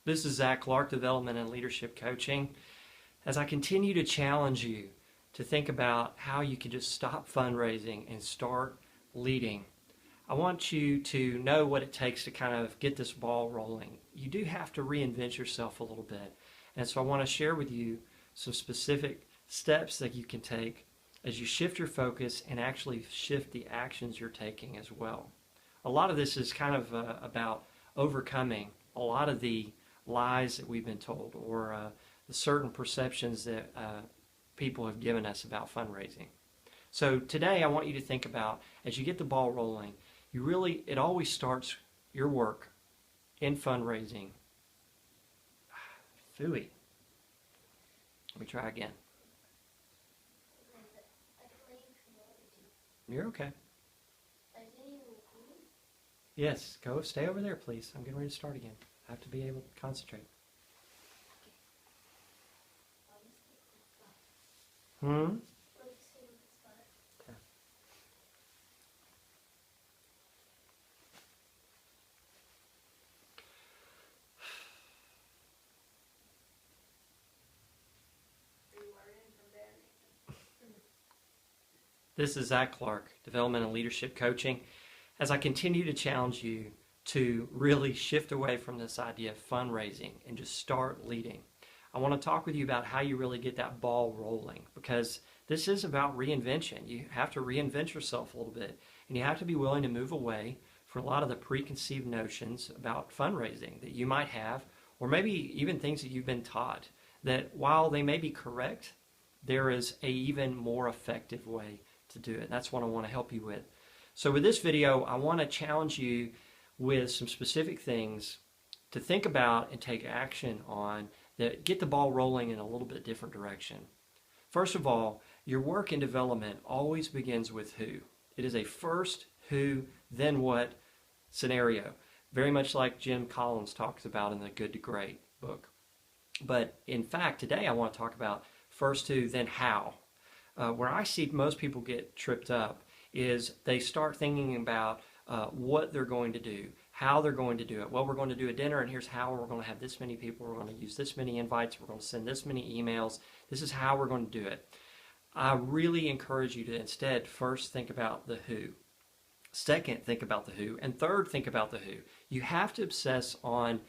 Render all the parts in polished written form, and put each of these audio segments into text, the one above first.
This is Zach Clark, Development and Leadership Coaching. As I continue to challenge you to think about how you can just stop fundraising and start leading, I want you to know what it takes to kind of get this ball rolling. You do have to reinvent yourself a little bit. And so I want to share with you some specific steps that you can take as you shift your focus and actually shift the actions you're taking as well. A lot of this is kind of about overcoming a lot of the lies that we've been told or the certain perceptions that people have given us about fundraising. So today I want you to think about, as you get the ball rolling, it always starts your work in fundraising. Phooey. Let me try again. You're okay. Yes, stay over there, please. I'm getting ready to start again. I have to be able to concentrate. Okay. This is Zach Clark, Development and Leadership Coaching. As I continue to challenge you to really shift away from this idea of fundraising and just start leading, I want to talk with you about how you really get that ball rolling, because this is about reinvention. You have to reinvent yourself a little bit, and you have to be willing to move away from a lot of the preconceived notions about fundraising that you might have, or maybe even things that you've been taught, that while they may be correct, there is an even more effective way to do it. That's what I want to help you with. So with this video, I want to challenge you with some specific things to think about and take action on that get the ball rolling in a little bit different direction. First of all, your work in development always begins with who. It is a first who, then what scenario. Very much like Jim Collins talks about in the Good to Great book. But in fact, today I want to talk about first who, then how. Where I see most people get tripped up is they start thinking about what they're going to do, how they're going to do it. Well, we're going to do a dinner, and here's how we're going to have this many people. We're going to use this many invites. We're going to send this many emails. This is how we're going to do it. I really encourage you to instead first think about the who. Second, think about the who. And third, think about the who. You have to obsess on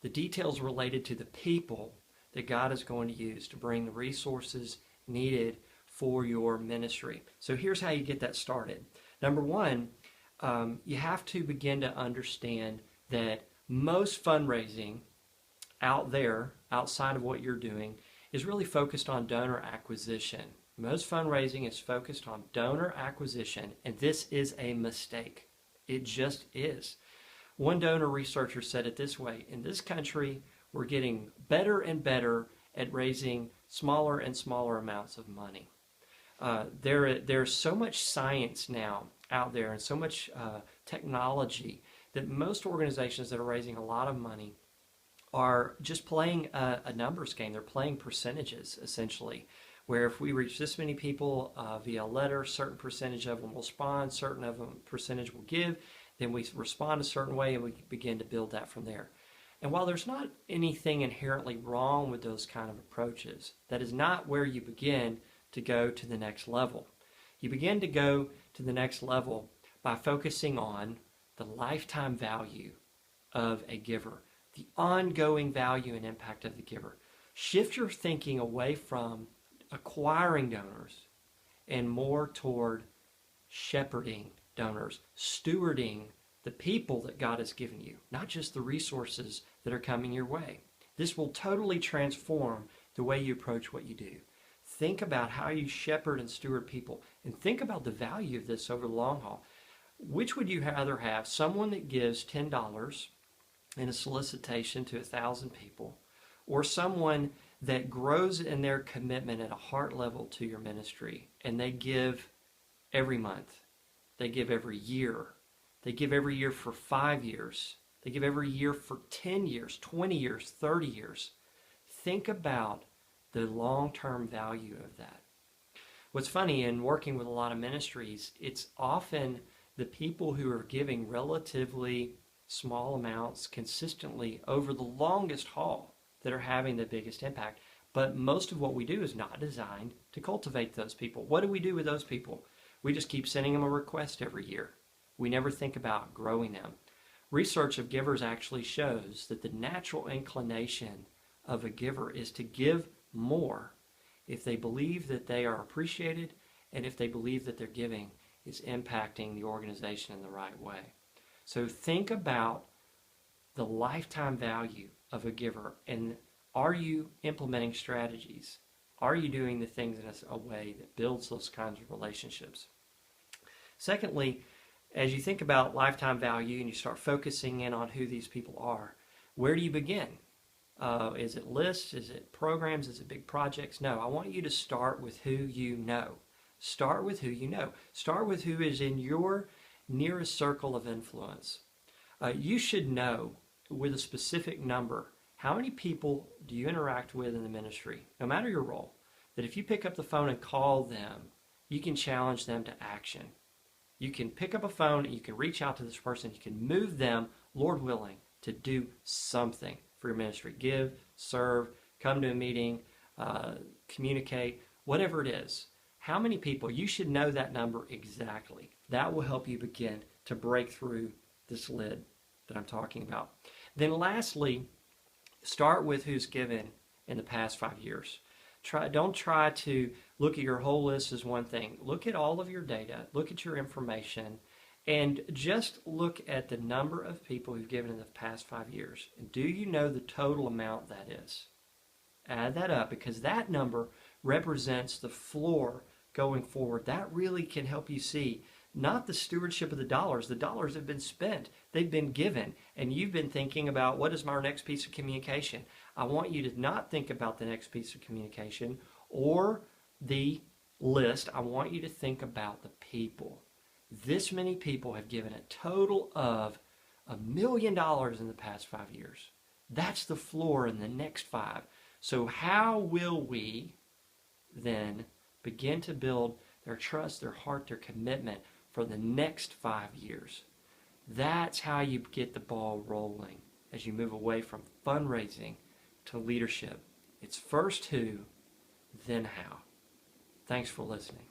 the details related to the people that God is going to use to bring the resources needed for your ministry. So here's how you get that started. Number one, you have to begin to understand that most fundraising out there, outside of what you're doing, is really focused on donor acquisition. Most fundraising is focused on donor acquisition, and this is a mistake. It just is. One donor researcher said it this way: in this country, we're getting better and better at raising smaller and smaller amounts of money. There's so much science now out there and so much technology that most organizations that are raising a lot of money are just playing a numbers game. They're playing percentages, essentially, where if we reach this many people via letter, certain percentage of them will respond, certain of them percentage will give, then we respond a certain way and we begin to build that from there. And while there's not anything inherently wrong with those kind of approaches, that is not where you begin to go to the next level. You begin to go to the next level by focusing on the lifetime value of a giver, the ongoing value and impact of the giver. Shift your thinking away from acquiring donors and more toward shepherding donors, stewarding the people that God has given you, not just the resources that are coming your way. This will totally transform the way you approach what you do. Think about how you shepherd and steward people, and think about the value of this over the long haul. Which would you rather have? Someone that gives $10 in a solicitation to 1,000 people, or someone that grows in their commitment at a heart level to your ministry, and they give every month, they give every year, they give every year for 5 years, they give every year for 10 years, 20 years, 30 years. Think about the long-term value of that. What's funny, in working with a lot of ministries, it's often the people who are giving relatively small amounts consistently over the longest haul that are having the biggest impact. But most of what we do is not designed to cultivate those people. What do we do with those people? We just keep sending them a request every year. We never think about growing them. Research of givers actually shows that the natural inclination of a giver is to give more if they believe that they are appreciated and if they believe that their giving is impacting the organization in the right way. So think about the lifetime value of a giver, and are you implementing strategies? Are you doing the things in a way that builds those kinds of relationships? Secondly, as you think about lifetime value and you start focusing in on who these people are, where do you begin? Is it lists? Is it programs? Is it big projects? No, I want you to start with who you know. Start with who you know. Start with who is in your nearest circle of influence. You should know with a specific number how many people do you interact with in the ministry, no matter your role, that if you pick up the phone and call them, you can challenge them to action. You can pick up a phone and you can reach out to this person. You can move them, Lord willing, to do something for your ministry. Give, serve, come to a meeting, communicate, whatever it is. How many people? You should know that number exactly. That will help you begin to break through this lid that I'm talking about. Then lastly, start with who's given in the past 5 years. Don't try to look at your whole list as one thing. Look at all of your data, look at your information, and just look at the number of people who've given in the past 5 years. And do you know the total amount that is? Add that up, because that number represents the floor going forward. That really can help you see not the stewardship of the dollars. The dollars have been spent. They've been given. And you've been thinking about, what is my next piece of communication? I want you to not think about the next piece of communication or the list. I want you to think about the people. This many people have given a total of $1 million in the past 5 years. That's the floor in the next 5. So how will we then begin to build their trust, their heart, their commitment for the next 5 years? That's how you get the ball rolling as you move away from fundraising to leadership. It's first who, then how. Thanks for listening.